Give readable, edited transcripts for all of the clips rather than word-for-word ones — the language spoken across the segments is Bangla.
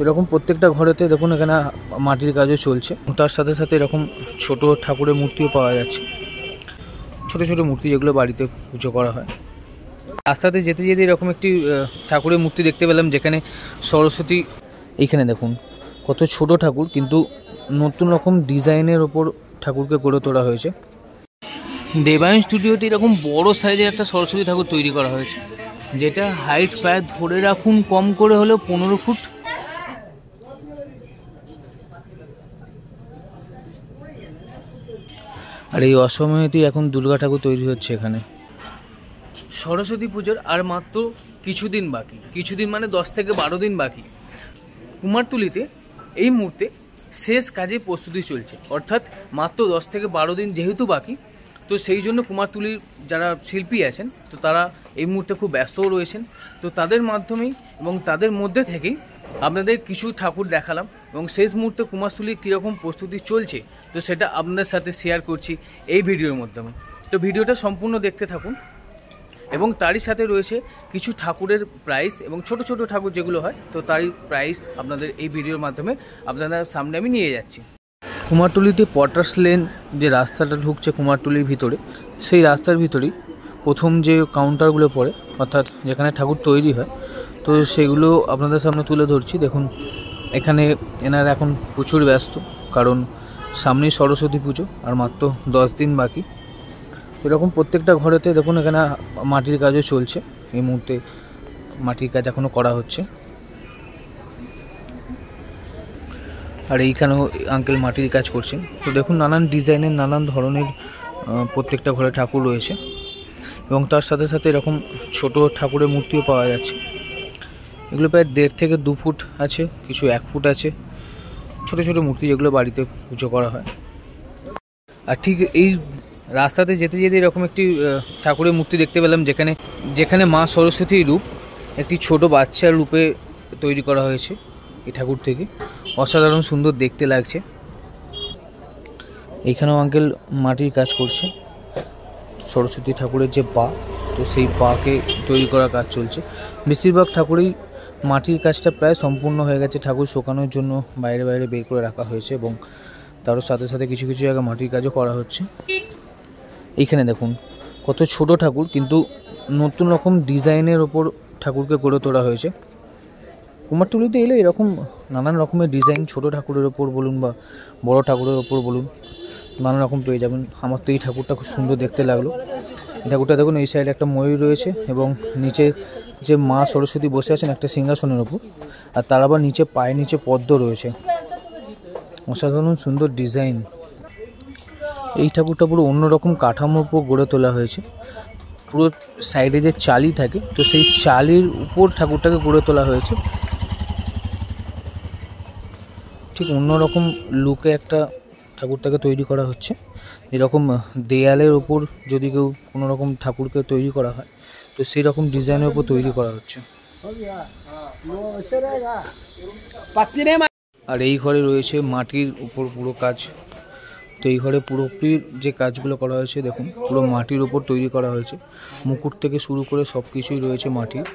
এরকম প্রত্যেকটা ঘরেতে দেখুন এখানে মাটির কাজও চলছে। তার সাথে সাথে এরকম ছোট ঠাকুরের মূর্তিও পাওয়া যাচ্ছে, ছোট ছোট মূর্তি যেগুলো বাড়িতে পুজো করা হয়। রাস্তাতে যেতে যেতে এরকম একটি ঠাকুরের মূর্তি দেখতে পেলাম, যেখানে সরস্বতী। এইখানে দেখুন কত ছোট ঠাকুর, কিন্তু নতুন রকম ডিজাইনের ওপর ঠাকুরকে গড়ে তোলা হয়েছে। দেবায়ন স্টুডিওতে এরকম বড় সাইজের একটা সরস্বতী ঠাকুর তৈরি করা হয়েছে, যেটা হাইট প্রায় ধরে রাখুন কম করে হলেও 15 ফুট। আর এই অসময়েতেই এখন দুর্গা ঠাকুর তৈরি হচ্ছে এখানে। সরস্বতী পুজোর আর মাত্র কিছুদিন বাকি, কিছুদিন মানে 10 থেকে 12 দিন বাকি। কুমারটুলিতে এই মুহূর্তে শেষ কাজে প্রস্তুতি চলছে, অর্থাৎ মাত্র 10 থেকে 12 দিন যেহেতু বাকি, তো সেই জন্য কুমারটুলির যারা শিল্পী আছেন তো তারা এই মুহূর্তে খুব ব্যস্তও রয়েছেন। তো তাদের মাধ্যমেই এবং তাদের মধ্যে থেকেই আপনাদের কিছু ঠাকুর দেখালাম, এবং শেষ মুহূর্তে কুমারটুলির কীরকম প্রস্তুতি চলছে তো সেটা আপনাদের সাথে শেয়ার করছি এই ভিডিওর মাধ্যমে। তো ভিডিওটা সম্পূর্ণ দেখতে থাকুন, এবং তারই সাথে রয়েছে কিছু ঠাকুরের প্রাইস এবং ছোট ছোট ঠাকুর যেগুলো হয় তো তারই প্রাইস আপনাদের এই ভিডিওর মাধ্যমে আপনাদের সামনে আমি নিয়ে যাচ্ছি। কুমারটুলিতে পটার্স লেন যে রাস্তাটা ঢুকছে কুমারটুলির ভিতরে, সেই রাস্তার ভিতরেই প্রথম যে কাউন্টারগুলো পড়ে, অর্থাৎ যেখানে ঠাকুর তৈরি হয়, তো সেগুলো আপনাদের সামনে তুলে ধরছি। দেখুন এখানে এনারা এখন প্রচুর ব্যস্ত, কারণ সামনেই সরস্বতী পুজো আর মাত্র 10 দিন বাকি। এরকম প্রত্যেকটা ঘরেতে দেখুন এখানে মাটির কাজও চলছে, এই মুহূর্তে মাটির কাজ এখনও করা হচ্ছে। আর এইখানেও আঙ্কেল মাটির কাজ করছেন। তো দেখুন নানান ডিজাইনের নানান ধরনের প্রত্যেকটা ঘরে ঠাকুর রয়েছে, এবং তার সাথে সাথে এরকম ছোট ঠাকুরের মূর্তিও পাওয়া যাচ্ছে। এগুলো প্রায় 1.5 থেকে 2 ফুট আছে, কিছু 1 ফুট আছে, ছোট ছোট মূর্তি যেগুলো বাড়িতে পুজো করা হয়। আর ঠিক এই রাস্তাতে যেতে যেতে এরকম একটি ঠাকুরের মূর্তি দেখতে পেলাম, যেখানে মা সরস্বতীর রূপ একটি ছোট বাচ্চার রূপে তৈরি করা হয়েছে এই ঠাকুর থেকে। অসাধারণ সুন্দর দেখতে লাগছে। এইখানেও আঙ্কেল মাটির কাজ করছে, সরস্বতী ঠাকুরের যে পা, তো সেই পাকে তৈরি করার কাজ চলছে। বেশিরভাগ ঠাকুরেই মাটির কাজটা প্রায় সম্পূর্ণ হয়ে গেছে, ঠাকুর শোকানোর জন্য বাইরে বাইরে বের করে রাখা হয়েছে, এবং তার সাথে সাথে কিছু কিছু জায়গায় মাটির কাজও করা হচ্ছে। এইখানে দেখুন কত ছোট ঠাকুর, কিন্তু নতুন রকম ডিজাইনের ওপর ঠাকুরকে গড়ে তোলা হয়েছে। কুমারটুলিতে এলে এরকম নানান রকমের ডিজাইন, ছোট ঠাকুরের ওপর বলুন বা বড় ঠাকুরের ওপর বলুন, নানা রকম পেয়ে যাবেন। আমার তো এই ঠাকুরটা খুব সুন্দর দেখতে লাগলো। এই ঠাকুরটা দেখুন এই সাইডে একটা ময়ূর রয়েছে, এবং নিচে যে মা সরস্বতী বসে আছেন একটা সিংহাসনের ওপর, আর তার আবার নিচে পায়ের নিচে পদ্ম রয়েছে। অসাধারণ সুন্দর ডিজাইন। এই ঠাকুরটা পুরো অন্যরকম কাঠামোর উপর গড়ে তোলা হয়েছে। পুরো সাইডে যে চালি থাকে তো সেই চালির উপর ঠাকুরটাকে গড়ে তোলা হয়েছে। ঠিক অন্যরকম লুকে একটা ঠাকুরটাকে তৈরি করা হচ্ছে। এরকম দেয়ালের ওপর যদি কেউ কোনো রকম ঠাকুরকে তৈরি করা হয় তো সেই রকম ডিজাইনের উপর তৈরি করা হচ্ছে। আর এই ঘরে রয়েছে মাটির উপর পুরো কাজ। তো এই ঘরে পুরোপুরি যে কাজগুলো করা হয়েছে দেখুন পুরো মাটির উপর তৈরি করা হয়েছে, মুকুট থেকে শুরু করে সব কিছুই রয়েছে মাটির।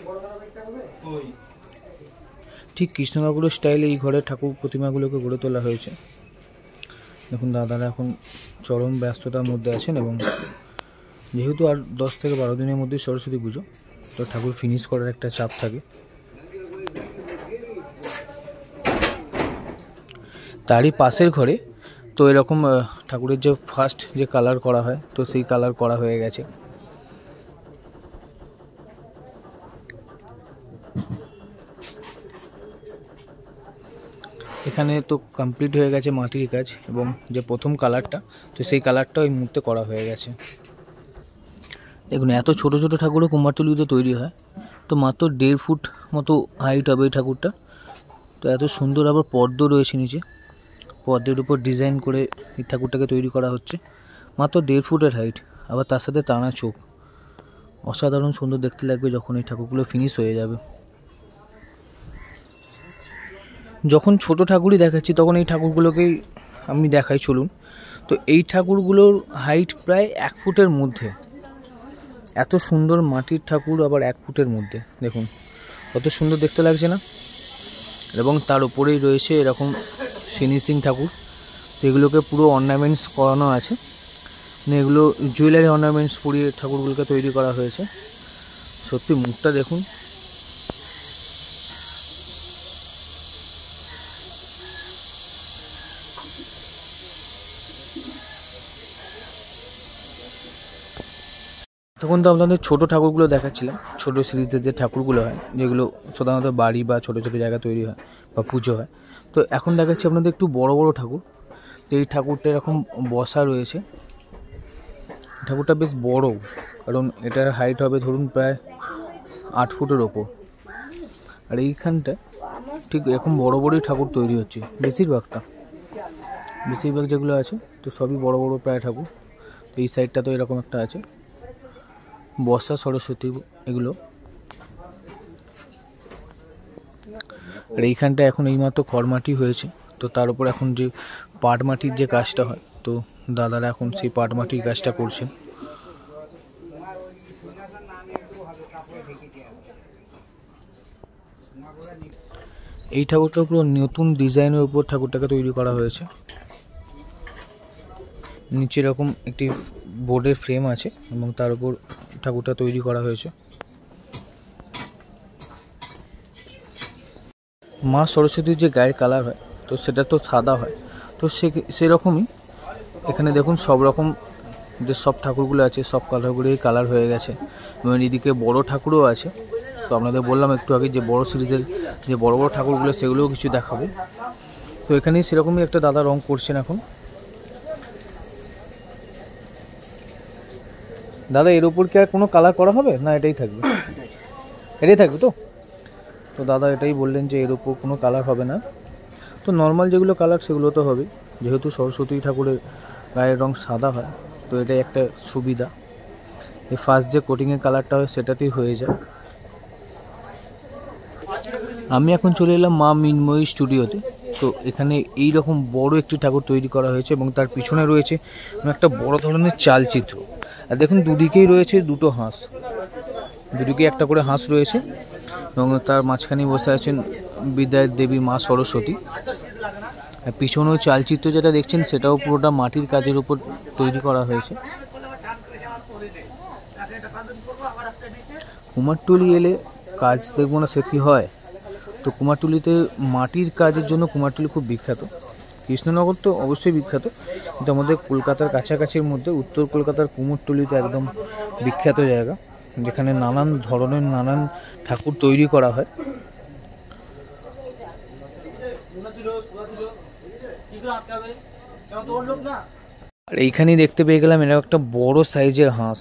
ঠিক কৃষ্ণনগরের স্টাইলে এই ঘরে ঠাকুর প্রতিমাগুলোকে গড়ে তোলা হয়েছে। দেখুন দাদারা এখন চরম ব্যস্ততার মধ্যে আছেন, এবং যেহেতু আর 10 থেকে 12 দিনের মধ্যে সরস্বতী পুজো, তো ঠাকুর ফিনিশ করার একটা চাপ থাকে। তারই পাশের ঘরে তো এরকম ঠাকুরের যে ফার্স্ট যে কালার করা হয় তো সেই কালার করা হয়ে গেছে। এখানে তো কমপ্লিট হয়ে গেছে মাটির কাজ, এবং যে প্রথম কালারটা তো সেই কালারটাও এই মুহূর্তে করা হয়ে গেছে। দেখুন এত ছোট ছোট ঠাকুরও কুমারটুলিতে তৈরি হয়, তো মাত্র 1.5 ফুট মতো হাইট হবে এই ঠাকুরটা। তো এত সুন্দর আবার পদ্ম রয়েছে নিচে, পদ্মের উপর ডিজাইন করে এই ঠাকুরটাকে তৈরি করা হচ্ছে। মাত্র 1.5 ফুটের হাইট, আবার তার সাথে টানা চোখ। অসাধারণ সুন্দর দেখতে লাগবে যখন এই ঠাকুরগুলো ফিনিশ হয়ে যাবে। যখন ছোট ঠাকুরই দেখাচ্ছি তখন এই ঠাকুরগুলোকেই আমি দেখাই চলুন। তো এই ঠাকুরগুলোর হাইট প্রায় 1 ফুটের মধ্যে। এত সুন্দর মাটির ঠাকুর আবার 1 ফুটের মধ্যে, দেখুন কত সুন্দর দেখতে লাগছে না। এবং তার উপরেই রয়েছে এরকম ফিনিশিং ঠাকুর। তো এগুলোকে পুরো অর্নামেন্টস করানো আছে, মানে এগুলো জুয়েলারি অর্নামেন্টস পরিয়ে ঠাকুরগুলোকে তৈরি করা হয়েছে। সত্যি মুখটা দেখুন, তখন তো আপনাদের ছোটো ঠাকুরগুলো দেখাচ্ছিলাম, ছোটো সিরিজের যে ঠাকুরগুলো হয়, যেগুলো সাধারণত বাড়ি বা ছোটো ছোটো জায়গায় তৈরি হয় বা পুজো হয়। তো এখন দেখাচ্ছি আপনাদের একটু বড় বড় ঠাকুর। তো এই ঠাকুরটা এরকম বসা রয়েছে, ঠাকুরটা বেশ বড়, কারণ এটার হাইট হবে ধরুন প্রায় 8 ফুটের ওপর। আর এইখানটা ঠিক এরকম বড় বড়ই ঠাকুর তৈরি হচ্ছে, বেশিরভাগ যেগুলো আছে তো সবই বড় বড় প্রায় ঠাকুর। তো এই সাইডটা তো এরকম একটা আছে বর্ষা, সরস্বতী এগুলো। আর এইখানটা এখন এইমাত্র খড়মাটি হয়েছে, তো তার উপর এখন যে পাট মাটির যে কাজটা হয়, তো দাদারা এখন সেই পাট মাটির কাজটা করছেন। এই ঠাকুরটা পুরো নতুন ডিজাইনের উপর ঠাকুরটাকে তৈরি করা হয়েছে। নিচে এরকম একটি বোর্ডের ফ্রেম আছে এবং তার উপর ঠাকুরটা তৈরি করা হয়েছে। মা সরস্বতীর যে গায়ের কালার হয়, তো সেটা তো সাদা হয়, তো সেরকমই এখানে দেখুন সব রকম যে সব ঠাকুরগুলো আছে সব কালারগুলোই কালার হয়ে গেছে। এবং এদিকে বড় ঠাকুরও আছে। তো আপনাদের বললাম একটু আগে যে বড় সিরিজের যে বড় বড় ঠাকুরগুলো সেগুলোও কিছু দেখাবো। তো এখানেই সেরকমই একটা দাদা রং করছেন এখন। দাদা এর উপর কি আর কোনো কালার করা হবে না এটাই থাকবে? এটাই থাকবে তো? তো দাদা এটাই বললেন যে এর উপর কোনো কালার হবে না, তো নর্মাল যেগুলো কালার সেগুলো তো হবে, যেহেতু সরস্বতী ঠাকুরের গায়ের রং সাদা হয়, তো এটাই একটা সুবিধা। এই ফার্স্ট যে কোটিংয়ের কালারটা হয় সেটাতেই হয়ে যায়। আমি এখন চলে এলাম মা মৃন্ময়ী স্টুডিওতে। তো এখানে এই রকম বড় একটি ঠাকুর তৈরি করা হয়েছে এবং তার পিছনে রয়েছে একটা বড় ধরনের চালচিত্র। আর দেখুন দুদিকেই রয়েছে দুটো হাঁস, দুদিকেই একটা করে হাঁস রয়েছে এবং তার মাঝখানে বসে আছেন বিদ্যার দেবী মা সরস্বতী। আর পিছনেও চালচিত্র যেটা দেখছেন সেটাও পুরোটা মাটির কাজের উপর তৈরি করা হয়েছে। কুমারটুলি এলে কাজ দেখবো না সে কি হয়? তো কুমারটুলিতে মাটির কাজের জন্য কুমারটুলি খুব বিখ্যাত। কৃষ্ণনগর তো অবশ্যই বিখ্যাত, কিন্তু আমাদের কলকাতার কাছাকাছির মধ্যে উত্তর কলকাতার কুমারটুলিতে একদম বিখ্যাত জায়গা, যেখানে নানান ধরনের নানান ঠাকুর তৈরি করা হয়। আর এইখানেই দেখতে পেয়ে গেলাম এরা একটা বড় সাইজের হাঁস,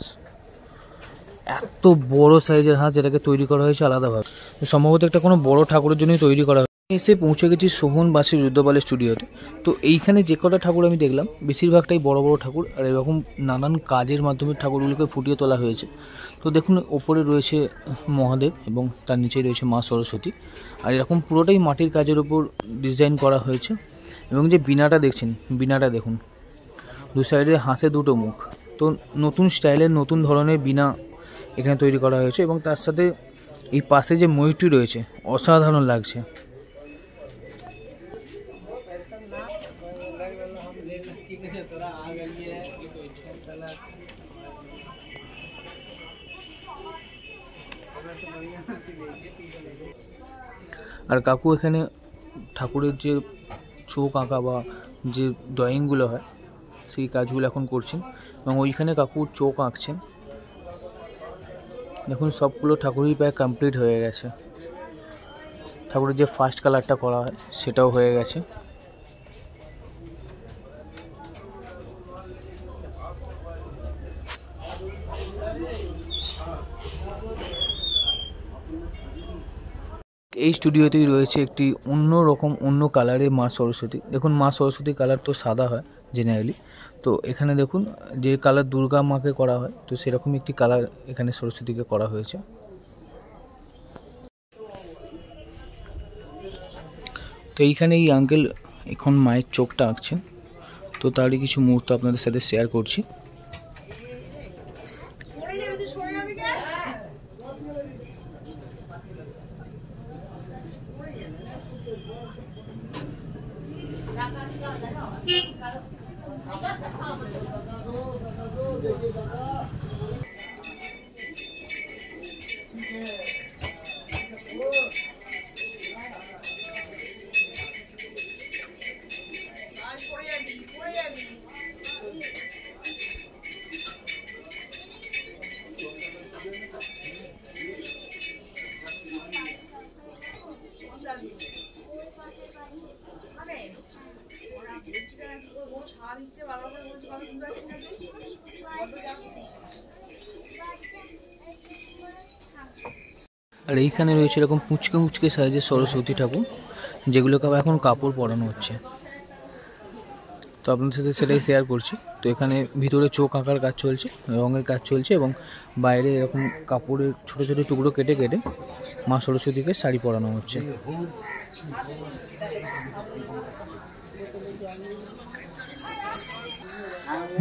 এত বড় সাইজের হাঁস যেটাকে তৈরি করা হয়েছে আলাদাভাবে, সম্ভবত একটা কোনো বড় ঠাকুরের জন্যই তৈরি করা হয়েছে। এসে পৌঁছে গেছি শোভন বাসী রুদ্রপালের স্টুডিওতে। তো এইখানে যে কটা ঠাকুর আমি দেখলাম বেশিরভাগটাই বড় বড় ঠাকুর, আর এরকম নানান কাজের মাধ্যমে ঠাকুরগুলোকে ফুটিয়ে তোলা হয়েছে। তো দেখুন ওপরে রয়েছে মহাদেব এবং তার নিচে রয়েছে মা সরস্বতী, আর এরকম পুরোটাই মাটির কাজের উপর ডিজাইন করা হয়েছে। এবং যে বীণাটা দেখছেন, বীণাটা দেখুন দু সাইডে হাঁসে দুটো মুখ। তো নতুন স্টাইলের নতুন ধরনের বীণা এখানে তৈরি করা হয়েছে এবং তার সাথে এই পাশে যে ময়ূরটি রয়েছে অসাধারণ লাগছে। আর কাকু এখানে ঠাকুরের যে চোখ আঁকা বা যে ড্রয়িংগুলো হয় সেই কাজগুলো এখন করছেন এবং ওইখানে কাকুর চোখ আঁকছেন। দেখুন সবগুলো ঠাকুরই প্রায় কমপ্লিট হয়ে গেছে। ঠাকুরের যে ফার্স্ট কালারটা করা হয় সেটাও হয়ে গেছে। এই স্টুডিওতেই রয়েছে একটি অন্য রকম অন্য কালারের মা সরস্বতী। দেখুন মা সরস্বতীর কালার তো সাদা হয় জেনারেলি, তো এখানে দেখুন যে কালার দুর্গা মাকে করা হয় তো সেরকম একটি কালার এখানে সরস্বতীকে করা হয়েছে। তো এইখানে এই আঙ্কেল এখন মায়ের চোখটা আঁকছেন, তো তারই কিছু মুহূর্ত আপনাদের সাথে শেয়ার করছি। আর এইখানে রয়েছে এরকম পুচকে মুচকে সাইজের সরস্বতী ঠাকুর, যেগুলোকে আবার এখন কাপড় পরানো হচ্ছে। তো আপনাদের সাথে সেটাই শেয়ার করছি। তো এখানে ভিতরে চোখ আঁকার কাজ চলছে, রঙের কাজ চলছে, এবং বাইরে এরকম কাপড়ের ছোটো ছোটো টুকরো কেটে কেটে মা সরস্বতীকে শাড়ি পরানো হচ্ছে।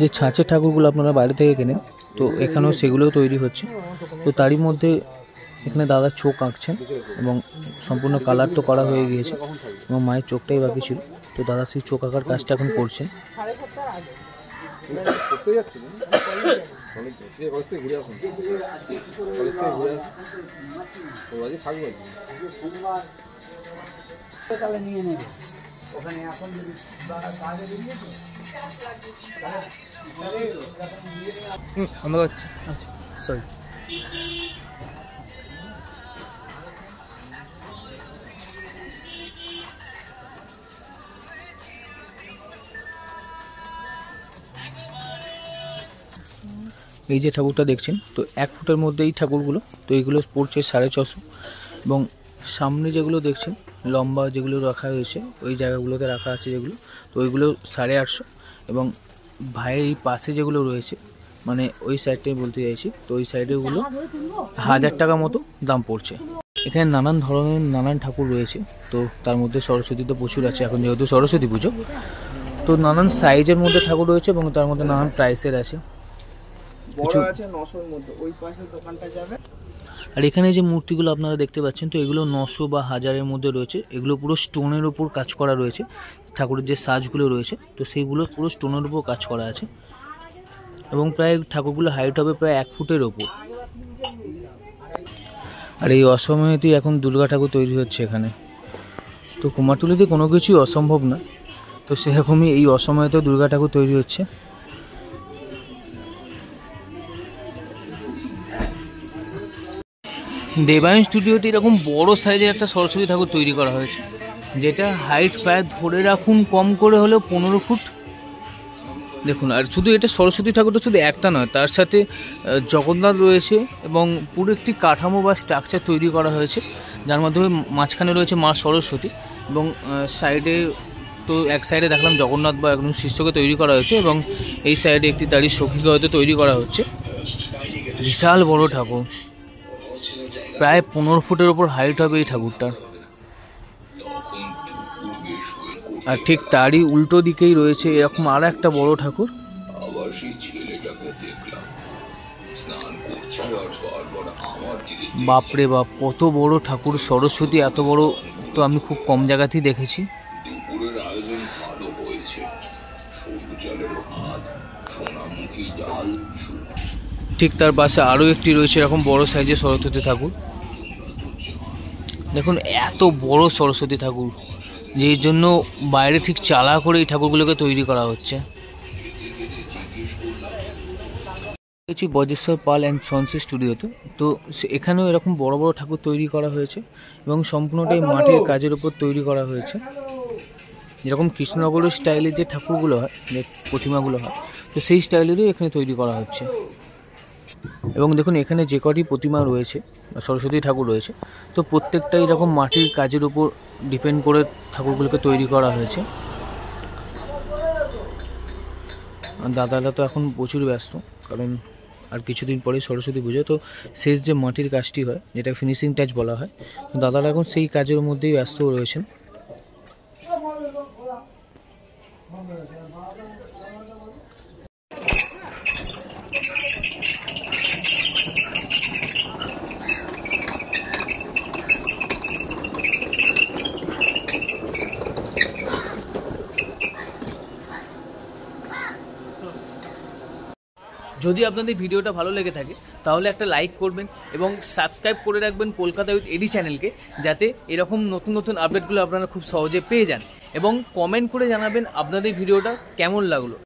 যে ছাঁচের ঠাকুরগুলো আপনারা বাইরে থেকে কেনেন, তো এখানেও সেগুলোও তৈরি হচ্ছে। তো তারই মধ্যে এখানে দাদা চোখ আঁকছেন, এবং সম্পূর্ণ কালার তো করা হয়ে গিয়েছে, এবং মায়ের চোখটাই বাকি ছিল। তো দাদা সেই চোখ আঁকার কাজটা এখন করছেন। সরি, এই যে ঠাকুরটা দেখছেন, তো 1 ফুটের মধ্যে এই ঠাকুরগুলো, তো এইগুলো পড়ছে 650, এবং সামনে যেগুলো দেখছেন লম্বা যেগুলো রাখা হয়েছে ওই জায়গাগুলোতে রাখা আছে যেগুলো, তো ওইগুলো 850, এবং ভাইয়ের এই পাশে যেগুলো রয়েছে মানে ওই সাইডটাই বলতে চাইছি, তো ওই সাইডেগুলো 1000 টাকা মতো দাম পড়ছে। এখানে নানান ধরনের নানান ঠাকুর রয়েছে, তো তার মধ্যে সরস্বতী তো প্রচুর আছে, এখন যেহেতু সরস্বতী পুজো, তো নানান সাইজের মধ্যে ঠাকুর রয়েছে, এবং তার মধ্যে নানান প্রাইসের আছে। আর এখানে যে মূর্তিগুলো আপনারা দেখতে পাচ্ছেন, তো এগুলো 900 বা 1000-এর মধ্যে রয়েছে। এগুলো পুরো স্টোনের উপর কাজ করা রয়েছে। ঠাকুরের যে সাজগুলো রয়েছে, তো সেইগুলো পুরো স্টোনের উপর কাজ করা আছে, এবং প্রায় ঠাকুরগুলো হাইট হবে প্রায় 1 ফুটের ওপর। আর এই অসময়েতেই এখন দুর্গা ঠাকুর তৈরি হচ্ছে এখানে। তো কুমারটুলিতে কোনো কিছুই অসম্ভব না, তো সেরকমই এই অসময়েতেও দুর্গা ঠাকুর তৈরি হচ্ছে। দেবায়ন স্টুডিওতে এরকম বড় সাইজের একটা সরস্বতী ঠাকুর তৈরি করা হয়েছে, যেটা হাইট প্রায় ধরে রাখুন কম করে হলেও 15 ফুট। দেখুন, আর শুধু এটা সরস্বতী ঠাকুরটা শুধু একটা নয়, তার সাথে জগন্নাথ রয়েছে, এবং পুরো একটি কাঠামো বা স্ট্রাকচার তৈরি করা হয়েছে, যার মাধ্যমে মাঝখানে রয়েছে মা সরস্বতী, এবং সাইডে তো এক সাইডে দেখলাম জগন্নাথ বা একজন শিষ্যকে তৈরি করা হয়েছে, এবং এই সাইডে একটি তারই সখীকে হয়তো তৈরি করা হচ্ছে। বিশাল বড় ঠাকুর, প্রায় 15 ফুটের ওপর হাইট হবে এই ঠাকুরটার। আর ঠিক তারই উল্টো দিকেই রয়েছে এরকম আর একটা বড় ঠাকুর। বাপরে বাপ, কত বড় ঠাকুর! সরস্বতী এত বড় তো আমি খুব কম জায়গাতেই দেখেছি। ঠিক তার পাশে আরও একটি রয়েছে এরকম বড় সাইজের সরস্বতী ঠাকুর। দেখুন, এত বড় সরস্বতী ঠাকুর, যেই জন্য বাইরে ঠিক চালা করে এই ঠাকুরগুলোকে তৈরি করা হচ্ছে। বজ্রেশ্বর পাল অ্যান্ড সন্সের স্টুডিওতে, তো এখানেও এরকম বড় বড় ঠাকুর তৈরি করা হয়েছে, এবং সম্পূর্ণটাই মাটির কাজের উপর তৈরি করা হয়েছে। যেরকম কৃষ্ণনগরের স্টাইলের যে ঠাকুরগুলো হয়, যে প্রতিমাগুলো হয়, তো সেই স্টাইলেরই এখানে তৈরি করা হচ্ছে। এবং দেখুন, এখানে যে কটি প্রতিমা রয়েছে, সরস্বতী ঠাকুর রয়েছে, তো প্রত্যেকটাই এরকম মাটির কাজের উপর ডিপেন্ড করে ঠাকুরগুলোকে তৈরি করা হয়েছে। দাদারা তো এখন প্রচুর ব্যস্ত, কারণ আর কিছুদিন পরেই সরস্বতী পুজো, তো শেষ যে মাটির কাজটি হয়, যেটা ফিনিশিং টাচ বলা হয়, দাদারা এখন সেই কাজের মধ্যেই ব্যস্ত রয়েছেন। যদি আপনাদের ভিডিওটা ভালো লেগে থাকে তাহলে একটা লাইক করবেন এবং সাবস্ক্রাইব করে রাখবেন কলকাতা উইথ এডি চ্যানেলকে, যাতে এরকম নতুন নতুন আপডেটগুলো আপনারা খুব সহজে পেয়ে যান। এবং কমেন্ট করে জানাবেন আপনাদের ভিডিওটা কেমন লাগলো।